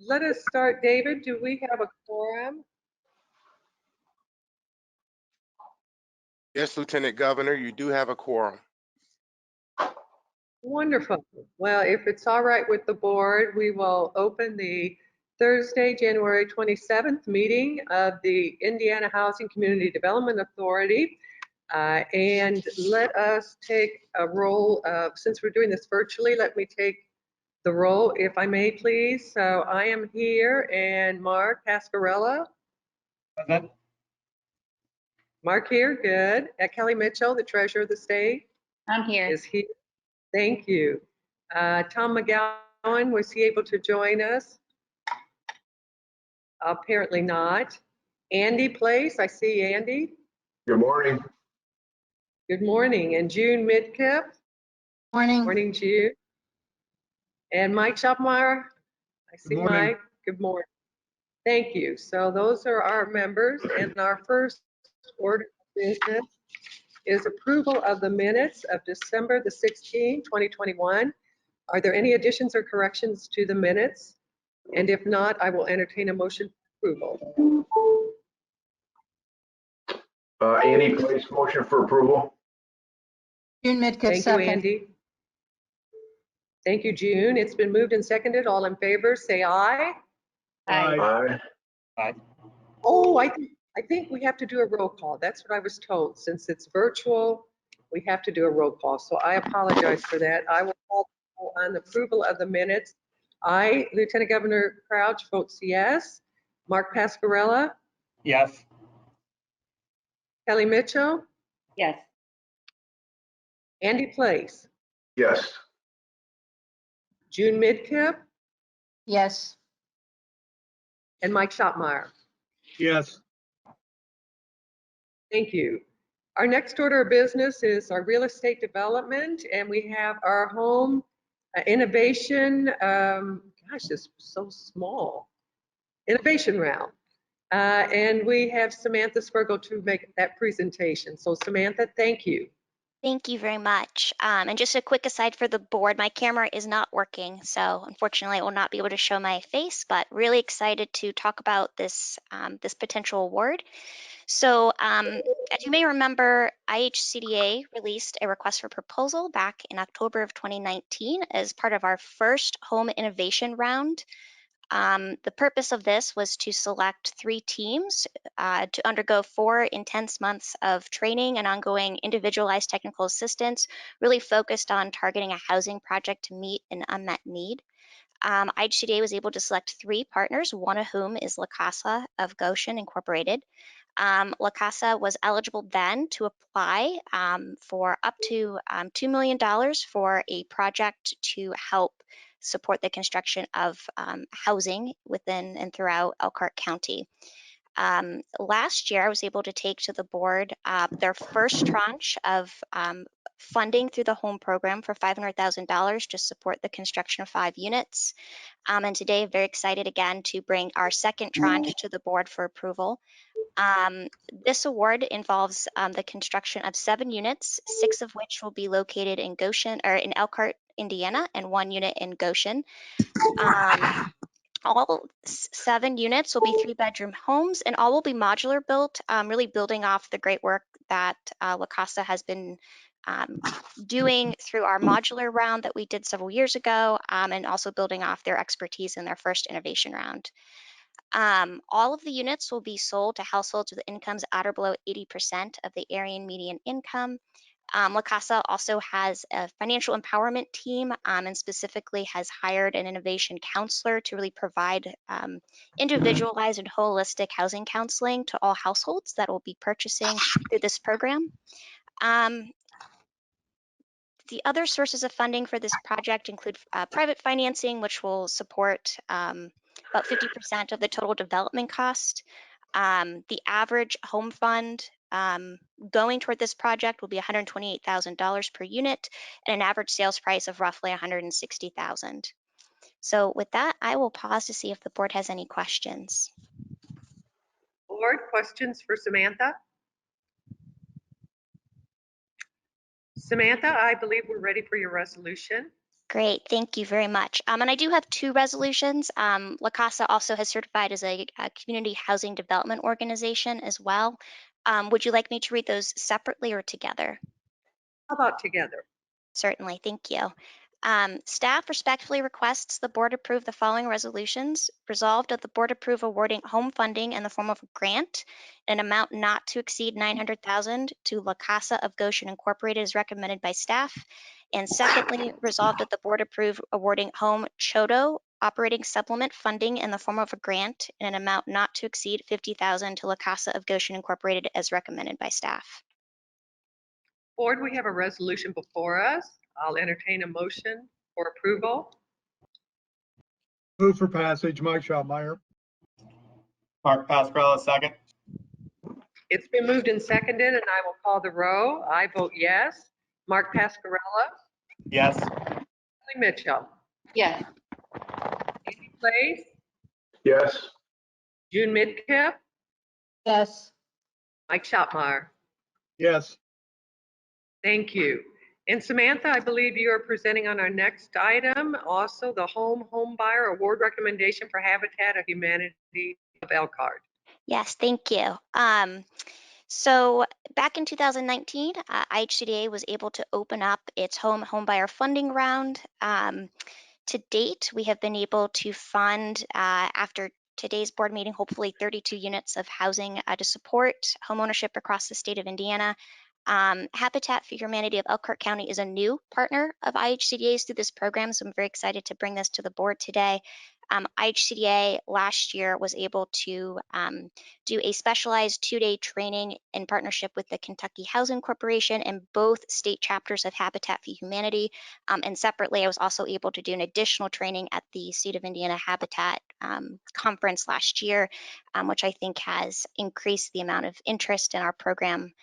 let us start. David, do we have a quorum? Yes, Lieutenant Governor, you do have a quorum. Wonderful. Well, if it's all right with the board, we will open the Thursday, January 27th meeting of the Indiana Housing Community Development Authority. And let us take a roll of, since we're doing this virtually, let me take the roll, if I may, please. So I am here, and Mark Pascarella. Present. Mark here, good. Kelly Mitchell, the treasurer of the state, I'm here. is here. Thank you. Tom McGowan, was he able to join us? Apparently not. Andy Place, I see Andy. Good morning. Good morning. And June Midkip. Morning. Morning, June. And Mike Shopmeyer. I see morning. Mike. Good morning. Thank you. So those are our members, and our first order of business is approval of the minutes of December the 16th, 2021. Are there any additions or corrections to the minutes? And if not, I will entertain a motion for approval. Andy Place, motion for approval. June Midkiff, Thank you, second. Andy. Thank you, June. It's been moved and seconded. All in favor, say aye. Aye. Aye. Oh, I think we have to do a roll call. That's what I was told. Since it's virtual, we have to do a roll call. So I apologize for that. I will call on the approval of the minutes. I, Lieutenant Governor Crouch, votes yes. Mark Pascarella, Yes. Kelly Mitchell, Yes. Andy Place, Yes. June Midkiff, Yes. and Mike Shopmeyer. Yes. Thank you. Our next order of business is our real estate development, and we have our home innovation, gosh, it's so small, innovation round. And we have Samantha Spergel to make that presentation. So Samantha, thank you. Thank you very much. And just a quick aside for the board, my camera is not working, so unfortunately I will not be able to show my face, but really excited to talk about this, this potential award. So as you may remember, IHCDA released a request for proposal back in October of 2019 as part of our first home innovation round. The purpose of this was to select 3 teams to undergo 4 intense months of training and ongoing individualized technical assistance, really focused on targeting a housing project to meet an unmet need. IHCDA was able to select 3 partners, one of whom is La Casa of Goshen Incorporated. La Casa was eligible then to apply for up to $2 million for a project to help support the construction of housing within and throughout Elkhart County. Last year, I was able to take to the board their first tranche of funding through the home program for $500,000 to support the construction of 5 units. And today, very excited again to bring our second tranche to the board for approval. This award involves the construction of 7 units, 6 of which will be located in Goshen or in Elkhart, Indiana, and 1 unit in Goshen. All 7 units will be 3-bedroom homes, and all will be modular built, really building off the great work that La Casa has been doing through our modular round that we did several years ago, and also building off their expertise in their first innovation round. All of the units will be sold to households with incomes at or below 80% of the Aryan median income. La Casa also has a financial empowerment team and specifically has hired an innovation counselor to really provide individualized and holistic housing counseling to all households that will be purchasing through this program. The other sources of funding for this project include private financing, which will support about 50% of the total development cost. The average home fund going toward this project will be $128,000 per unit and an average sales price of roughly $160,000. So with that, I will pause to see if the board has any questions. Board, questions for Samantha? Samantha, I believe we're ready for your resolution. Great, thank you very much. And I do have two resolutions. La Casa also has certified as a community housing development organization as well. Would you like me to read those separately or together? How about together? Certainly, thank you. Staff respectfully requests the board approve the following resolutions. Resolved that the board approve awarding home funding in the form of a grant, an amount not to exceed $900,000 to La Casa of Goshen Incorporated as recommended by staff. And secondly, resolved that the board approve awarding home Chodo operating supplement funding in the form of a grant in an amount not to exceed $50,000 to La Casa of Goshen Incorporated as recommended by staff. Board, we have a resolution before us. I'll entertain a motion for approval. Move for passage, Mike Schotmeyer. Mark Pascarella, second. It's been moved and seconded, and I will call the row. I vote yes. Mark Pascarella, Yes. Kelly Mitchell, Yes. Andy Place, Yes. June Midkiff, Yes. Mike Schotmeyer. Yes. Thank you. And Samantha, I believe you are presenting on our next item, also the Home Buyer Award Recommendation for Habitat of Humanity of Elkhart. Yes, thank you. So back in 2019, IHCDA was able to open up its home buyer funding round. To date, we have been able to fund, after today's board meeting, hopefully 32 units of housing to support homeownership across the state of Indiana. Habitat for Humanity of Elkhart County is a new partner of IHCDA's through this program, so I'm very excited to bring this to the board today. IHCDA last year was able to do a specialized 2-day training in partnership with the Kentucky Housing Corporation and both state chapters of Habitat for Humanity. And separately, I was also able to do an additional training at the State of Indiana Habitat conference last year, which I think has increased the amount of interest in our program.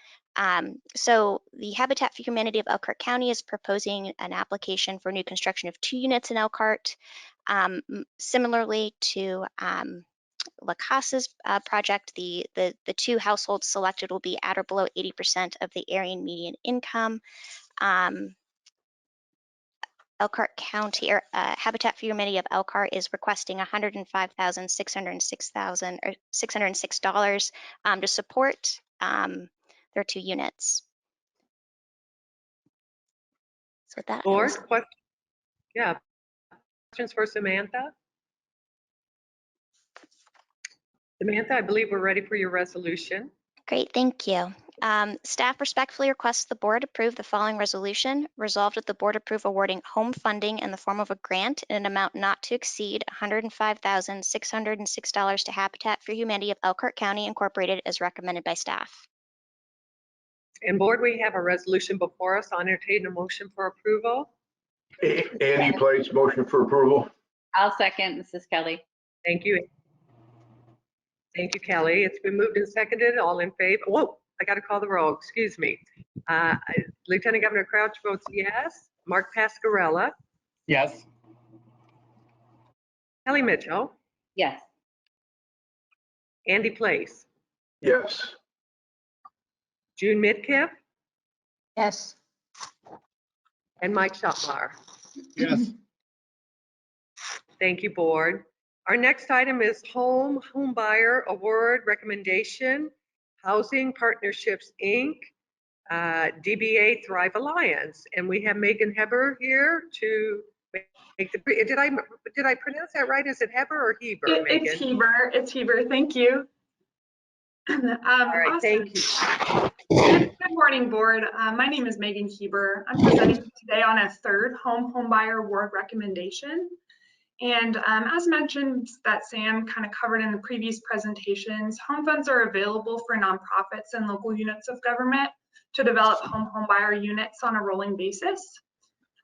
So the Habitat for Humanity of Elkhart County is proposing an application for new construction of 2 units in Elkhart. Similarly to La Casa's project, the 2 households selected will be at or below 80% of the area median income. Elkhart County, or Habitat for Humanity of Elkhart, is requesting $105,606 to support their 2 units. So with that, Board, yeah, questions for Samantha? Samantha, I believe we're ready for your resolution. Great, thank you. Staff respectfully requests the board approve the following resolution. Resolved that the board approve awarding home funding in the form of a grant in an amount not to exceed $105,606 to Habitat for Humanity of Elkhart County Incorporated as recommended by staff. And board, we have a resolution before us. I'll entertain a motion for approval. Andy Place, motion for approval. I'll second. This is Kelly. Thank you. Thank you, Kelly. It's been moved and seconded. All in favor? Whoa, I got to call the roll. Excuse me. Lieutenant Governor Crouch votes yes. Mark Pascarella, Yes. Kelly Mitchell, Yes. Andy Place, Yes. June Midkiff, Yes. and Mike Schotmeyer. Yes. Thank you, board. Our next item is Home Buyer Award Recommendation, Housing Partnerships, Inc., DBA Thrive Alliance. And we have Megan Heber here to make the, did I pronounce that right? Is it Heber or Heber, Megan? It's Heber. It's Heber. Thank you. All right, Awesome. thank you. Good morning, board. My name is Megan Heber. I'm presenting today on a 3rd Home Buyer Award recommendation. And as mentioned, that Sam kind of covered in the previous presentations, home funds are available for nonprofits and local units of government to develop home buyer units on a rolling basis.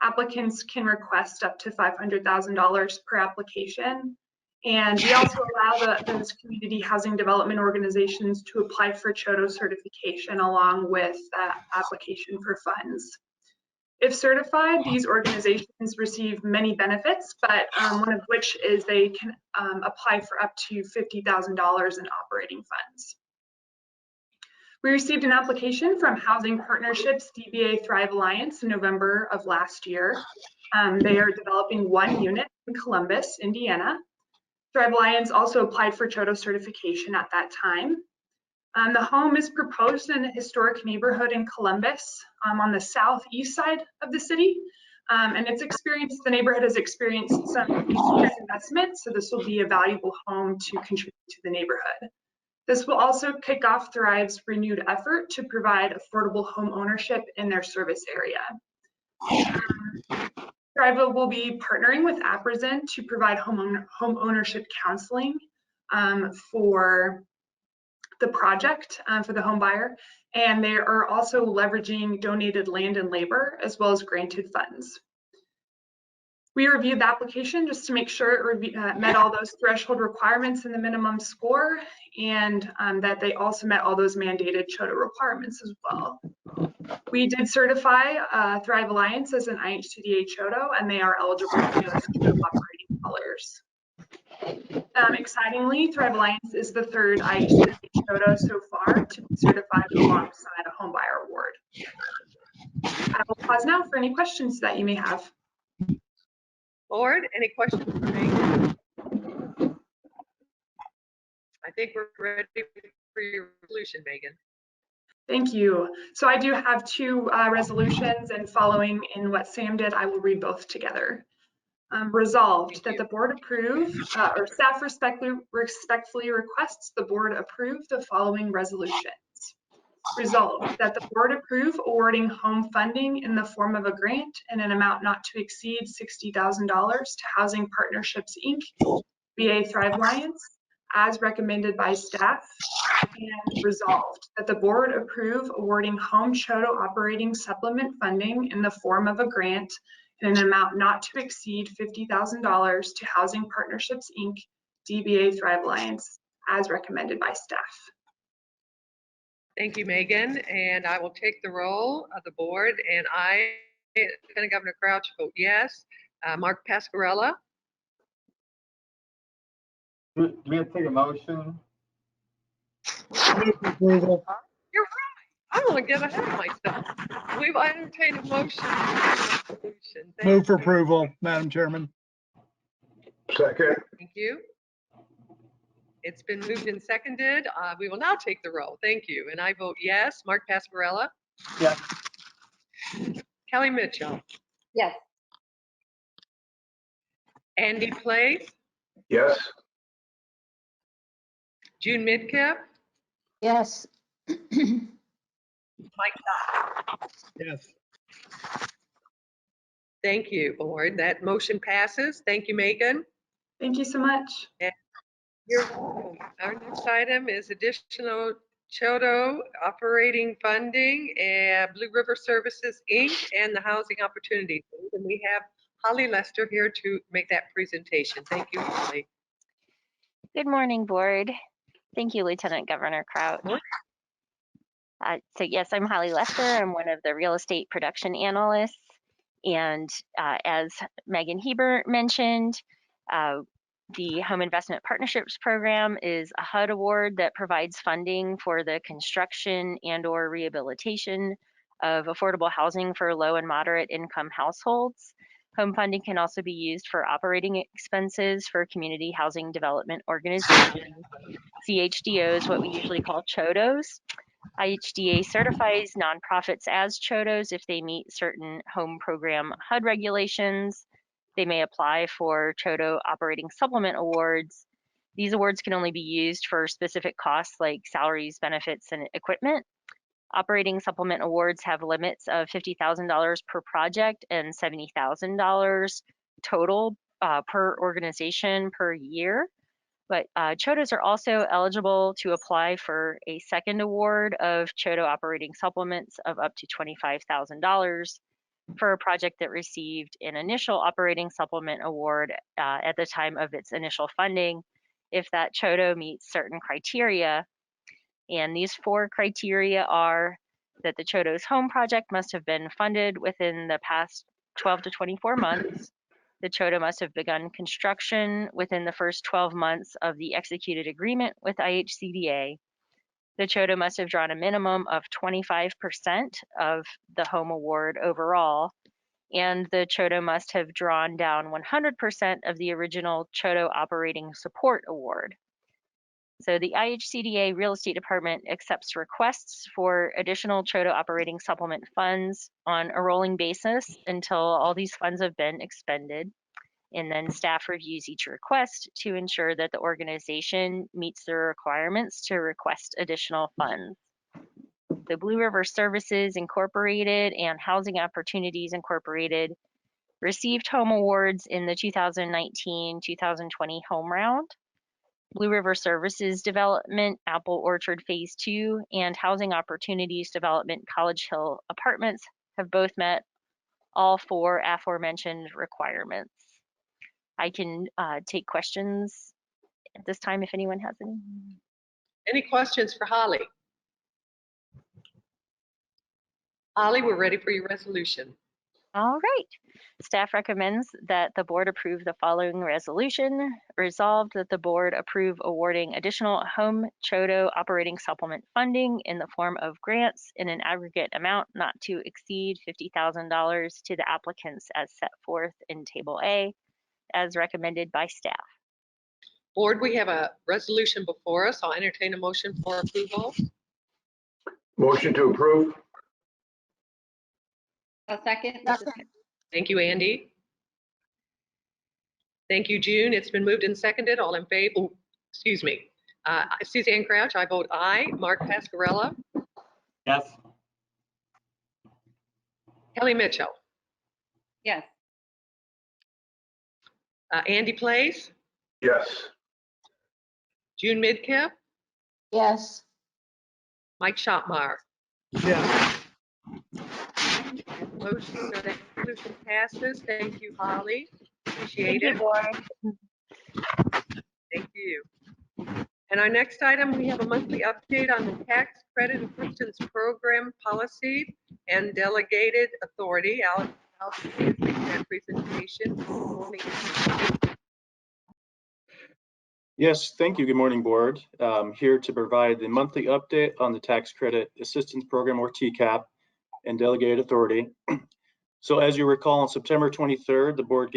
Applicants can request up to $500,000 per application. And we also allow those community housing development organizations to apply for Chodo certification along with that application for funds. If certified, these organizations receive many benefits, but one of which is they can apply for up to $50,000 in operating funds. We received an application from Housing Partnerships DBA Thrive Alliance in November of last year. They are developing one unit in Columbus, Indiana. Thrive Alliance also applied for CHODO certification at that time. The home is proposed in a historic neighborhood in Columbus on the southeast side of the city. And the neighborhood has experienced some investment, so this will be a valuable home to contribute to the neighborhood. This will also kick off Thrive's renewed effort to provide affordable home ownership in their service area. Thrive will be partnering with Appresen to provide home ownership counseling for the project for the home buyer, and they are also leveraging donated land and labor as well as granted funds. We reviewed the application just to make sure it met all those threshold requirements in the minimum score, and that they also met all those mandated CHODO requirements as well. We did certify Thrive Alliance as an IHCDA CHODO, and they are eligible for those CHODO operating colors. Excitingly, Thrive Alliance is the third IHCDA CHODO so far to be certified alongside a homebuyer award. I will pause now for any questions that you may have. Board, any questions for me? I think we're ready for your resolution, Megan. Thank you. So I do have two resolutions, and following in what Sam did, I will read both together. Resolved that the board approve, or staff respectfully requests the board approve the following resolutions. Resolved that the board approve awarding home funding in the form of a grant in an amount not to exceed $60,000 to Housing Partnerships, Inc., VA Thrive Alliance, as recommended by staff. And resolved that the board approve awarding home CHODO operating supplement funding in the form of a grant in an amount not to exceed $50,000 to Housing Partnerships, Inc., DBA Thrive Alliance, as recommended by staff. Thank you, Megan, and I will take the roll of the board, and I, Lieutenant Governor Crouch, vote yes. Mark Pasquarella? Do we have to take a motion? Move for approval. You're right. I want to get ahead of myself. We've entertained a motion. Thank Move for you. approval, Madam Chairman. Second. Thank you. It's been moved and seconded. We will now take the roll. Thank you. And I vote yes. Mark Pasquarella? Yes. Kelly Mitchell? Yes. Andy Place? Yes. June Midkiff? Yes. Mike Dodd? Yes. Thank you, board. That motion passes. Thank you, Megan. Thank you so much. You're welcome. Our next item is additional CHODO operating funding and Blue River Services, Inc. and the Housing Opportunity Fund. And we have Holly Lester here to make that presentation. Thank you, Holly. Good morning, board. Thank you, Lieutenant Governor Crouch. So yes, I'm Holly Lester. I'm one of the real estate production analysts. And as Megan Hebert mentioned, the Home Investment Partnerships Program is a HUD award that provides funding for the construction and/or rehabilitation of affordable housing for low and moderate income households. Home funding can also be used for operating expenses for community housing development organizations, CHDOs, what we usually call CHODOs. IHCDA certifies nonprofits as CHODOs if they meet certain home program HUD regulations. They may apply for CHODO operating supplement awards. These awards can only be used for specific costs like salaries, benefits, and equipment. Operating supplement awards have limits of $50,000 per project and $70,000 total per organization per year. But CHODOs are also eligible to apply for a second award of CHODO operating supplements of up to $25,000 for a project that received an initial operating supplement award at the time of its initial funding, if that CHODO meets certain criteria. And these 4 criteria are that the CHODO's home project must have been funded within the past 12 to 24 months. The CHODO must have begun construction within the first 12 months of the executed agreement with IHCDA. The CHODO must have drawn a minimum of 25% of the home award overall, and the CHODO must have drawn down 100% of the original CHODO operating support award. So the IHCDA Real Estate Department accepts requests for additional CHODO operating supplement funds on a rolling basis until all these funds have been expended. And then staff reviews each request to ensure that the organization meets their requirements to request additional funds. The Blue River Services Incorporated and Housing Opportunities Incorporated received home awards in the 2019-2020 home round. Blue River Services Development, Apple Orchard Phase 2, and Housing Opportunities Development, College Hill Apartments have both met all four aforementioned requirements. I can take questions at this time if anyone has any. Any questions for Holly? Holly, we're ready for your resolution. All right. Staff recommends that the board approve the following resolution. Resolved that the board approve awarding additional home CHODO operating supplement funding in the form of grants in an aggregate amount not to exceed $50,000 to the applicants as set forth in Table A, as recommended by staff. Board, we have a resolution before us. I'll entertain a motion for approval. Motion to approve. I'll second. Thank you, Andy. Thank you, June. It's been moved and seconded. All in favor? Oh, excuse me. Suzanne Crouch, I vote aye. Mark Pascarella, Yes. Kelly Mitchell, Yes. Andy Place, Yes. June Midkiff, Yes. Mike Schottmeyer. Yes. Motion, that resolution passes. Thank you, Holly. Appreciate Thank you, it. board. Thank you. And our next item, we have a monthly update on the tax credit assistance program policy and delegated authority. Alex, I'll give you that presentation. Good morning. Yes, thank you. Good morning, board. Here to provide the monthly update on the Tax Credit Assistance Program, or Tcap, and Delegated Authority. So as you recall, on September 23rd, the board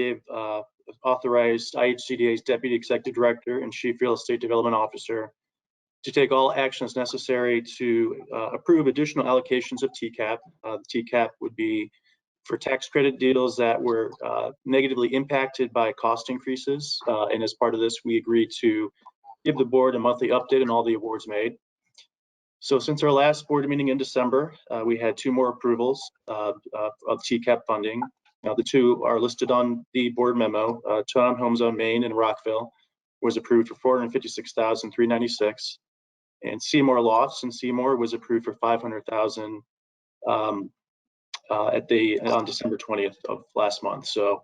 authorized IHCDA's Deputy Executive Director and Chief Real Estate Development Officer to take all actions necessary to approve additional allocations of Tcap. The Tcap would be for tax credit deals that were negatively impacted by cost increases. And as part of this, we agreed to give the board a monthly update on all the awards made. So since our last board meeting in December, we had two more approvals of Tcap funding. Now the two are listed on the board memo. Town Homes on Main in Rockville was approved for $456,396. And Seymour Lofts in Seymour was approved for $500,000 on December 20th of last month. So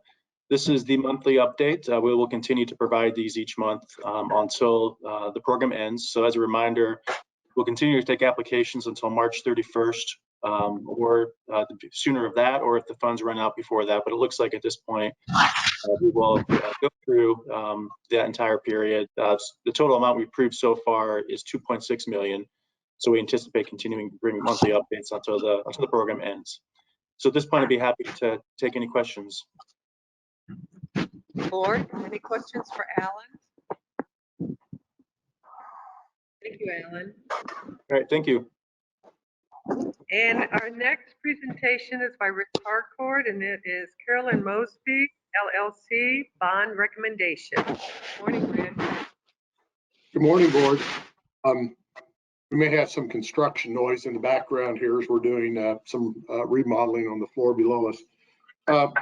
this is the monthly update. We will continue to provide these each month until the program ends. So as a reminder, we'll continue to take applications until March 31st or sooner of that, or if the funds run out before that. But it looks like at this point, we will go through that entire period. The total amount we approved so far is $2.6 million. So we anticipate continuing to bring monthly updates until the program ends. So at this point, I'd be happy to take any questions. Board, any questions for Alan? Thank you, Alan. All right, thank you. And our next presentation is by Rick Harcourt, and it is Carolyn Mosby, LLC, bond recommendation. Morning, Rick. Good morning, board. We may have some construction noise in the background here as we're doing some remodeling on the floor below us. But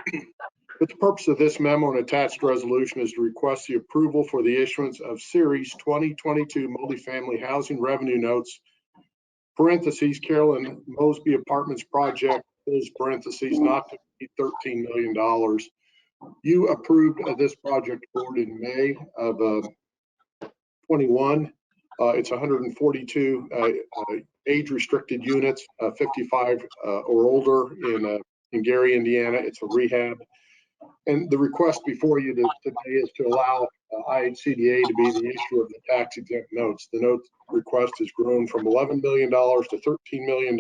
the purpose of this memo and attached resolution is to request the approval for the issuance of Series 2022 multifamily housing revenue notes, parentheses, Carolyn Mosby Apartments Project, close parentheses, not to exceed $13 million. You approved this project, board, in May of 21. It's 142 age-restricted units, 55 or older in Gary, Indiana. It's a rehab. And the request before you today is to allow IHCDA to be the issuer of the tax exempt notes. The note request has grown from $11 million to $13 million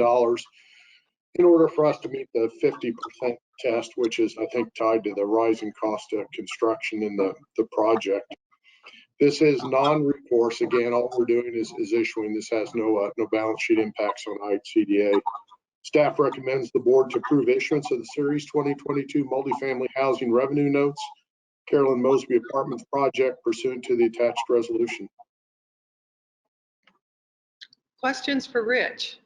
in order for us to meet the 50% test, which is, I think, tied to the rising cost of construction in the project. This is non-recourse. Again, all we're doing is issuing. This has no balance sheet impacts on IHCDA. Staff recommends the board to approve issuance of the Series 2022 multifamily housing revenue notes, Carolyn Mosby Apartments project pursuant to the attached resolution. Questions for Rich?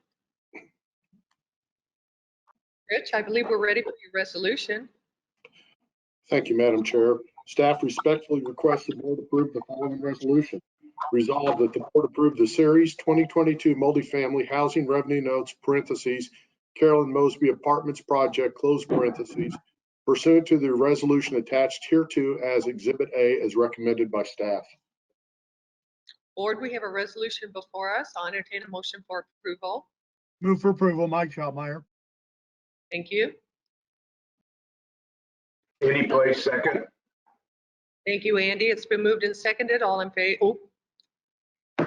Rich, I believe we're ready for your resolution. Thank you, Madam Chair. Staff respectfully requests the board approve the following resolution. Resolved that the board approve the Series 2022 multifamily housing revenue notes, parentheses, Carolyn Mosby Apartments project, close parentheses, pursuant to the resolution attached hereto as Exhibit A as recommended by staff. Board, we have a resolution before us. I'll entertain a motion for approval. Move for approval, Mike Schotmeyer. Thank you. Andy Place, second. Thank you, Andy. It's been moved and seconded. All in favor? Oh.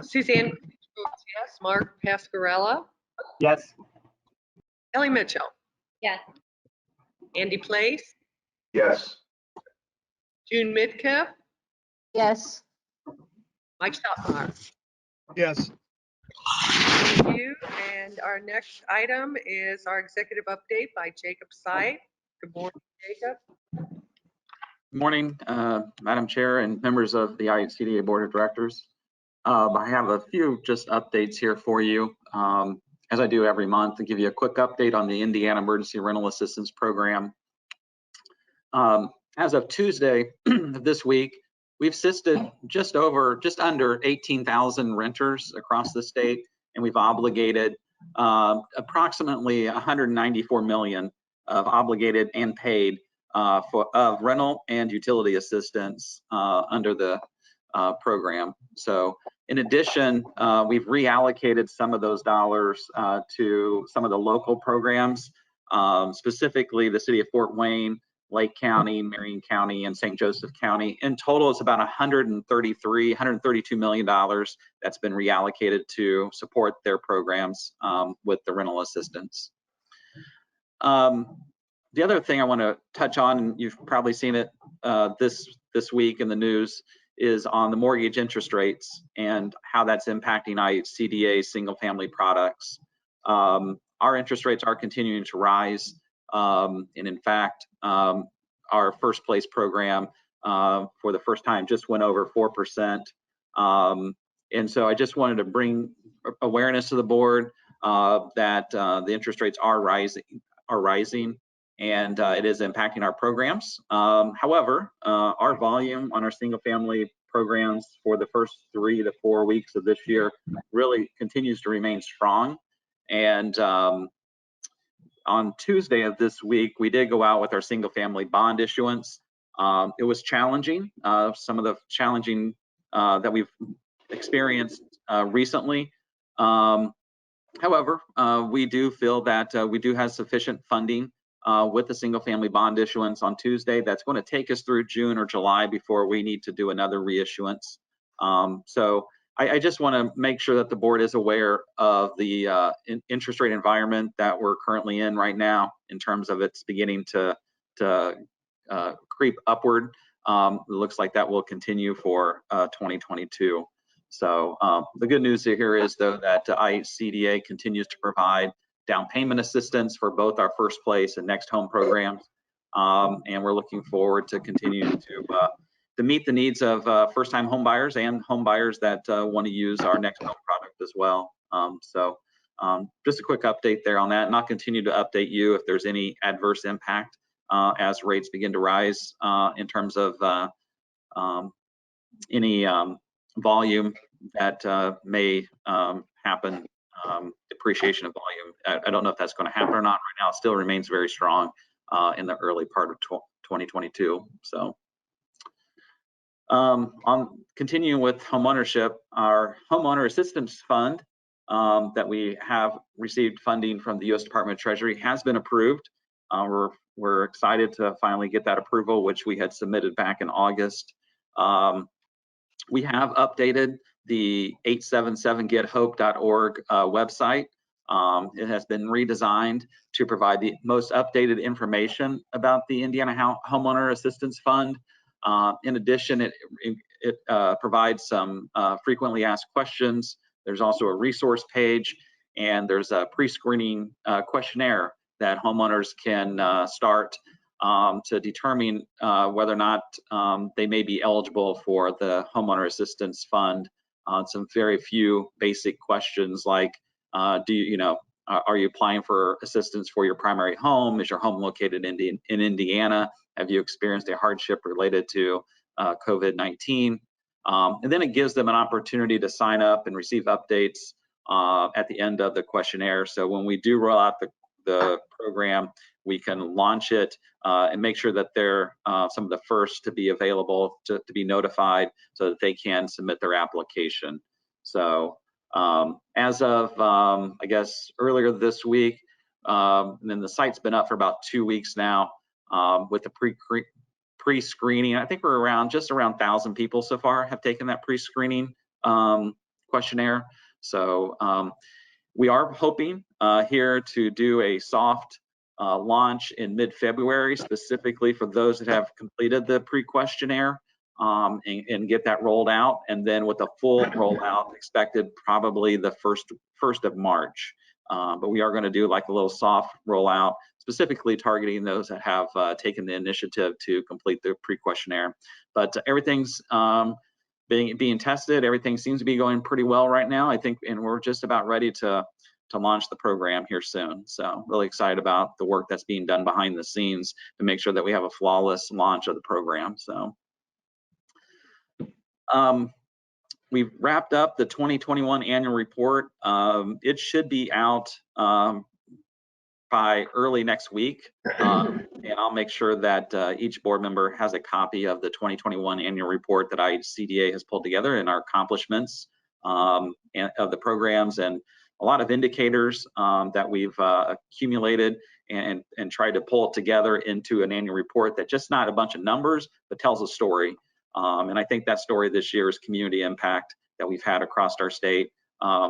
Suzanne votes yes. Mark Pascarella, Yes. Ellie Mitchell, Yes. Andy Place, Yes. June Midkiff, Yes. Mike Stottmeyer. Yes. Thank you. And our next item is our executive update by Jacob Syed. Good morning, Jacob. Good morning, Madam Chair and members of the IHCDA Board of Directors. I have a few just updates here for you, as I do every month, to give you a quick update on the Indiana Emergency Rental Assistance Program. As of Tuesday of this week, we've assisted just under 18,000 renters across the state, and we've obligated approximately $194 million of obligated and paid of rental and utility assistance under the program. So in addition, we've reallocated some of those dollars to some of the local programs, specifically the city of Fort Wayne, Lake County, Marion County, and St. Joseph County. In total, it's about $132 million that's been reallocated to support their programs with the rental assistance. The other thing I want to touch on, and you've probably seen it this week in the news, is on the mortgage interest rates and how that's impacting IHCDA single family products. Our interest rates are continuing to rise. And in fact, our first place program for the first time just went over 4%. And so I just wanted to bring awareness to the board that the interest rates are rising, and it is impacting our programs. However, our volume on our single family programs for the first 3 to 4 weeks of this year really continues to remain strong. And on Tuesday of this week, we did go out with our single family bond issuance. It was challenging, some of the challenging that we've experienced recently. However, we do feel that we do have sufficient funding with the single family bond issuance on Tuesday. That's going to take us through June or July before we need to do another reissuance. So I just want to make sure that the board is aware of the interest rate environment that we're currently in right now, in terms of it's beginning to creep upward. It looks like that will continue for 2022. So the good news here is, though, that IHCDA continues to provide down payment assistance for both our first place and next home programs. And we're looking forward to continuing to meet the needs of first-time home buyers and home buyers that want to use our next home product as well. So just a quick update there on that, and I'll continue to update you if there's any adverse impact as rates begin to rise in terms of any volume that may happen, depreciation of volume. I don't know if that's going to happen or not right now. It still remains very strong in the early part of 2022. So on continuing with homeownership, our homeowner assistance fund that we have received funding from the U.S. Department of Treasury has been approved. We're excited to finally get that approval, which we had submitted back in August. We have updated the 877gethope.org website. It has been redesigned to provide the most updated information about the Indiana Homeowner Assistance Fund. In addition, it provides some frequently asked questions. There's also a resource page, and there's a pre-screening questionnaire that homeowners can start to determine whether or not they may be eligible for the Homeowner Assistance Fund. Some very few basic questions like, are you applying for assistance for your primary home? Is your home located in Indiana? Have you experienced a hardship related to COVID-19? And then it gives them an opportunity to sign up and receive updates at the end of the questionnaire. So when we do roll out the program, we can launch it and make sure that they're some of the first to be available to be notified so that they can submit their application. So as of, I guess, earlier this week, and then the site's been up for about 2 weeks now with the pre-screening. I think we're just around 1,000 people so far have taken that pre-screening questionnaire. So we are hoping here to do a soft launch in mid-February, specifically for those that have completed the pre-questionnaire and get that rolled out. And then with a full rollout expected probably the first of March. But we are going to do like a little soft rollout, specifically targeting those that have taken the initiative to complete the pre-questionnaire. But everything's being tested. Everything seems to be going pretty well right now, I think, and we're just about ready to launch the program here soon. So really excited about the work that's being done behind the scenes to make sure that we have a flawless launch of the program. So we've wrapped up the 2021 annual report. It should be out by early next week, and I'll make sure that each board member has a copy of the 2021 annual report that IHCDA has pulled together and our accomplishments of the programs and a lot of indicators that we've accumulated and tried to pull it together into an annual report that just not a bunch of numbers, but tells a story. And I think that story this year is community impact that we've had across our state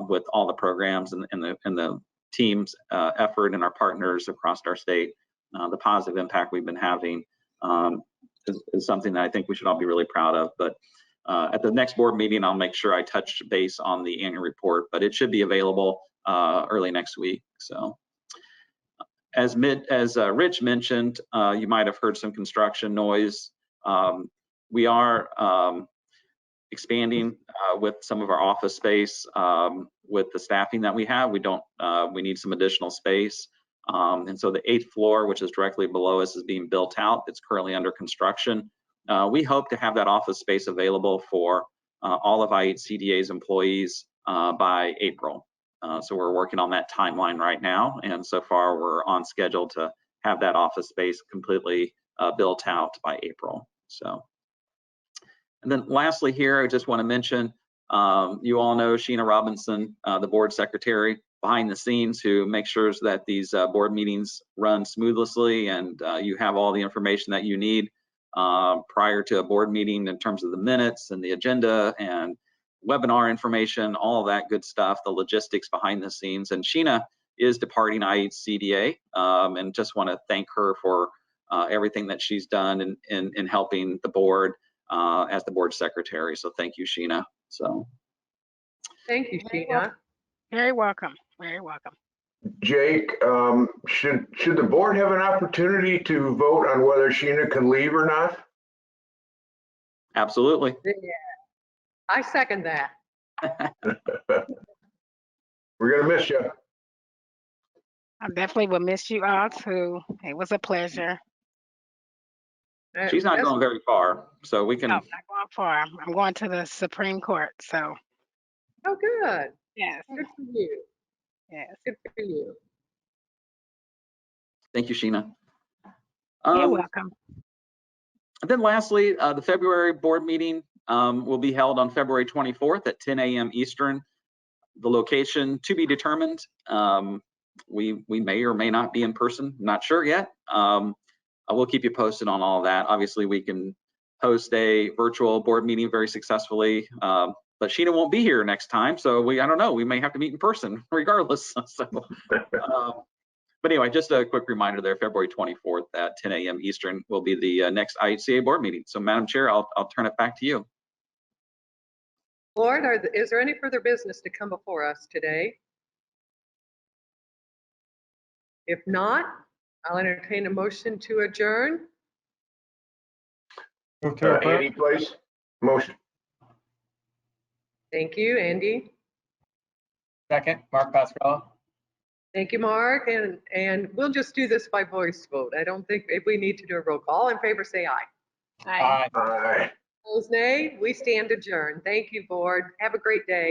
with all the programs and the team's effort and our partners across our state. The positive impact we've been having is something that I think we should all be really proud of. But at the next board meeting, I'll make sure I touch base on the annual report, but it should be available early next week. So as Rich mentioned, you might have heard some construction noise. We are expanding with some of our office space with the staffing that we have. We need some additional space. And so the 8th floor, which is directly below us, is being built out. It's currently under construction. We hope to have that office space available for all of IHCDA's employees by April. So we're working on that timeline right now. And so far we're on schedule to have that office space completely built out by April. So, and then lastly here, I just want to mention, you all know Sheena Robinson, the board secretary behind the scenes, who makes sure that these board meetings run smoothly and you have all the information that you need prior to a board meeting in terms of the minutes and the agenda and webinar information, all of that good stuff, the logistics behind the scenes. And Sheena is departing IHCDA, and just want to thank her for everything that she's done in helping the board as the board secretary. So thank you, Sheena. So Thank you, Sheena. Very welcome. Very welcome. Jake, should the board have an opportunity to vote on whether Sheena can leave or not? absolutely. Yeah, I second that. We're gonna miss you. I definitely will miss you all too. It was a pleasure. She's not That's- going very far, so we can. No, I'm not going far. I'm going to the Supreme Court. So Oh, good. yes, Good for you. yes. Good for you. Thank you, Sheena. You're welcome. And then lastly, the February board meeting will be held on February 24th at 10 a.m. Eastern. The location to be determined. We may or may not be in person, not sure yet. I will keep you posted on all of that. Obviously, we can host a virtual board meeting very successfully. But Sheena won't be here next time, so I don't know, we may have to meet in person regardless. So, but anyway, just a quick reminder there, February 24th at 10 a.m. Eastern will be the next IHCA board meeting. So Madam Chair, I'll turn it back to you. Board, is there any further business to come before us today? If not, I'll entertain a motion to adjourn. Move to approve. Andy, please. Motion. Thank you, Andy. Second, Mark Pascarella. Thank you, Mark. And we'll just do this by voice vote. I don't think if we need to do a roll call. All in favor, say aye. Aye. Aye. Opposed, nay. We stand adjourned. Thank you, board. Have a great day.